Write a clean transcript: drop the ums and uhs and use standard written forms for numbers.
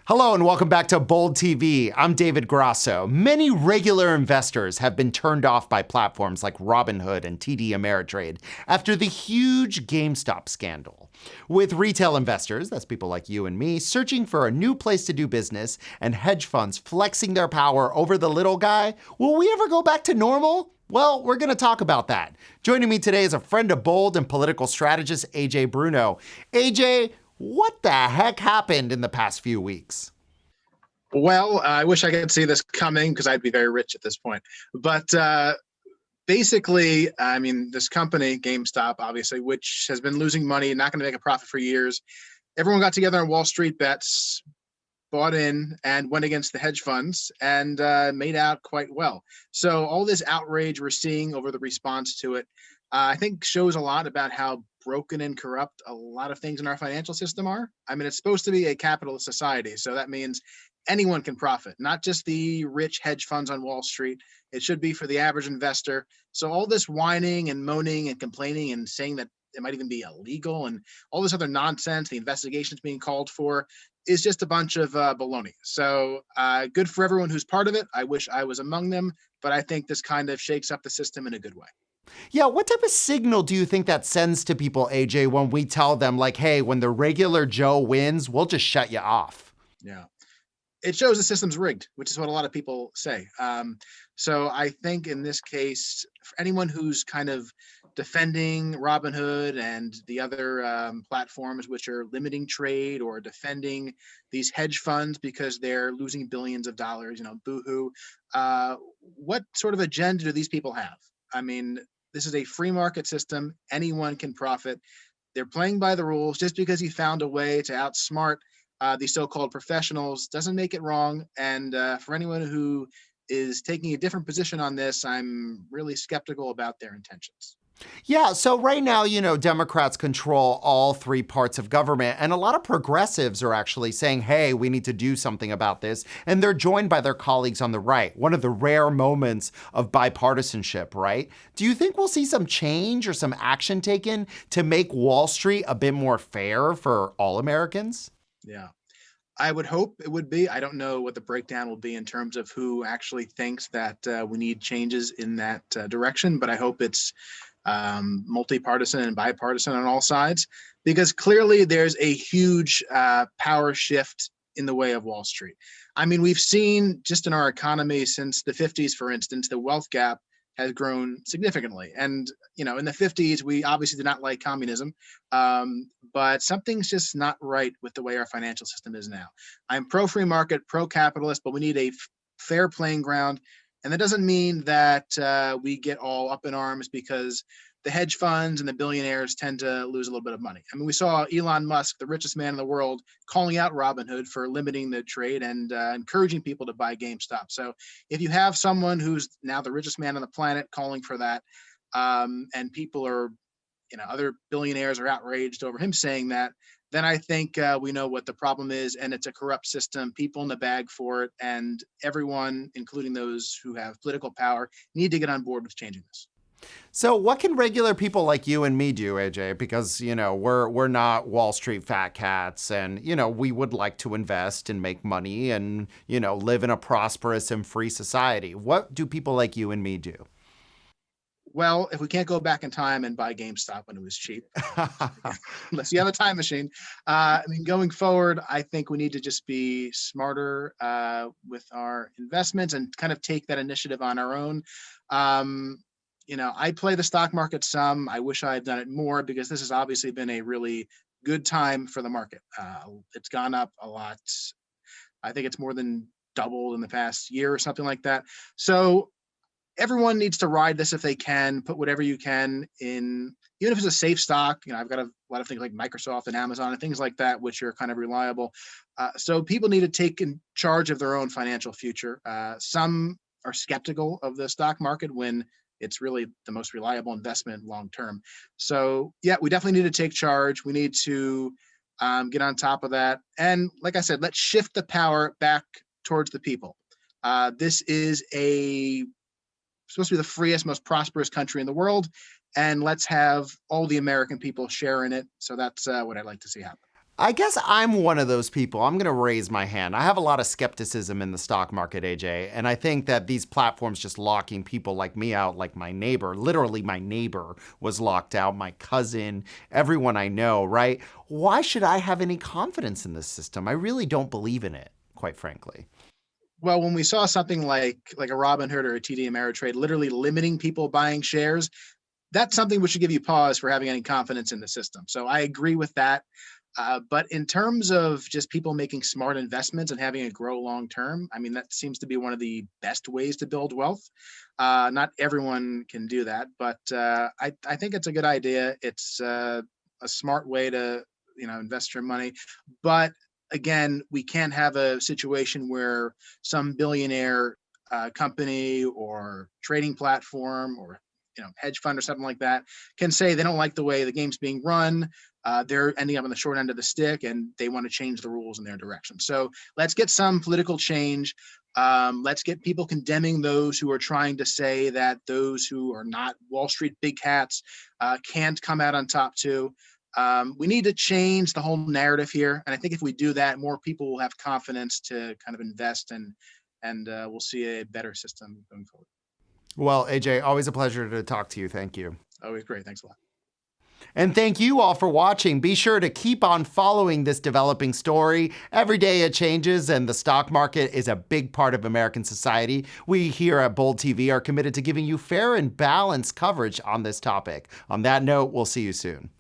Hello and welcome back to Bold TV. I'm David Grasso. Many regular investors have been turned off by platforms like Robinhood and TD Ameritrade after the huge GameStop scandal. With retail investors, that's people like you and me, searching for a new place to do business and hedge funds flexing their power over the little guy, will we ever go back to normal? Well, we're going to talk about that. Joining me today is a friend of Bold and political strategist Ajay Bruno. Ajay, what the heck happened in the past few weeks? Well, I wish I could see this coming because I'd be very rich at this point. But basically, I mean, this company, GameStop, obviously, which has been losing money, not going to make a profit for years. Everyone got together on wallstreetbets, bought in, and went against the hedge funds and made out quite well. So all this outrage we're seeing over the response to it, I think shows a lot about how broken and corrupt a lot of things in our financial system are. I mean, it's supposed to be a capitalist society, so that means anyone can profit, not just the rich hedge funds on Wall Street. It should be for the average investor. So all this whining and moaning and complaining and saying that it might even be illegal and all this other nonsense, the investigations being called for, is just a bunch of baloney. So good for everyone who's part of it. I wish I was among them, but I think this kind of shakes up the system in a good way. Yeah, what type of signal do you think that sends to people, Ajay, when we tell them, like, hey, when the regular Joe wins, we'll just shut you off? Yeah. It shows the system's rigged, which is what a lot of people say. So I think in this case, for anyone who's kind of defending Robinhood and the other platforms which are limiting trade or defending these hedge funds because they're losing billions of dollars, boohoo. What sort of agenda do these people have? I mean, this is a free market system. Anyone can profit. They're playing by the rules. Just because he found a way to outsmart these so-called professionals doesn't make it wrong. And for anyone who is taking a different position on this, I'm really skeptical about their intentions. Yeah, so right now, Democrats control all three parts of government, and a lot of progressives are actually saying, hey, we need to do something about this. And they're joined by their colleagues on the right, one of the rare moments of bipartisanship, right? Do you think we'll see some change or some action taken to make Wall Street a bit more fair for all Americans? Yeah. I would hope it would be. I don't know what the breakdown will be in terms of who actually thinks that we need changes in that direction, but I hope it's multi-partisan and bipartisan on all sides, because clearly there's a huge power shift in the way of Wall Street. I mean, we've seen just in our economy since the 50s, for instance, the wealth gap has grown significantly. And, in the 50s, we obviously did not like communism, but something's just not right with the way our financial system is now. I'm pro-free market, pro-capitalist, but we need a fair playing ground. And that doesn't mean that we get all up in arms because the hedge funds and the billionaires tend to lose a little bit of money. I mean, we saw Elon Musk, the richest man in the world, calling out Robinhood for limiting the trade and encouraging people to buy GameStop. So if you have someone who's now the richest man on the planet calling for that, and people are, other billionaires are outraged over him saying that, then I think we know what the problem is, and it's a corrupt system, people in the bag for it, and everyone, including those who have political power, need to get on board with changing this. So what can regular people like you and me do, Ajay? Because, we're not Wall Street fat cats and, we would like to invest and make money and, live in a prosperous and free society. What do people like you and me do? Well, if we can't go back in time and buy GameStop when it was cheap, unless you have a time machine, going forward, I think we need to just be smarter with our investments and kind of take that initiative on our own. I play the stock market some. I wish I had done it more because this has obviously been a really good time for the market. It's gone up a lot. I think it's more than doubled in the past year or something like that. So everyone needs to ride this if they can, put whatever you can in, even if it's a safe stock. I've got a lot of things like Microsoft and Amazon and things like that, which are kind of reliable. So people need to take in charge of their own financial future. Some are skeptical of the stock market when it's really the most reliable investment long term. So yeah, we definitely need to take charge. We need to get on top of that. And like I said, let's shift the power back towards the people. This is supposed to be the freest, most prosperous country in the world, and let's have all the American people share in it. So that's what I'd like to see happen. I guess I'm one of those people. I'm going to raise my hand. I have a lot of skepticism in the stock market, AJ, and I think that these platforms just locking people like me out, like my neighbor, literally my neighbor was locked out, my cousin, everyone I know, right? Why should I have any confidence in this system? I really don't believe in it, quite frankly. Well, when we saw something like a Robinhood or a TD Ameritrade literally limiting people buying shares, that's something which should give you pause for having any confidence in the system. So I agree with that. But in terms of just people making smart investments and having it grow long term, I mean, that seems to be one of the best ways to build wealth. Not everyone can do that, but I think it's a good idea. It's a smart way to invest your money. But again, we can't have a situation where some billionaire company or trading platform or hedge fund or something like that can say they don't like the way the game's being run. They're ending up on the short end of the stick and they want to change the rules in their direction. So let's get some political change. Let's get people condemning those who are trying to say that those who are not Wall Street big hats can't come out on top too. We need to change the whole narrative here. And I think if we do that, more people will have confidence to kind of invest and we'll see a better system going forward. Well, AJ, always a pleasure to talk to you. Thank you. Always great. Thanks a lot. And thank you all for watching. Be sure to keep on following this developing story. Every day it changes, and the stock market is a big part of American society. We here at Bold TV are committed to giving you fair and balanced coverage on this topic. On that note, we'll see you soon.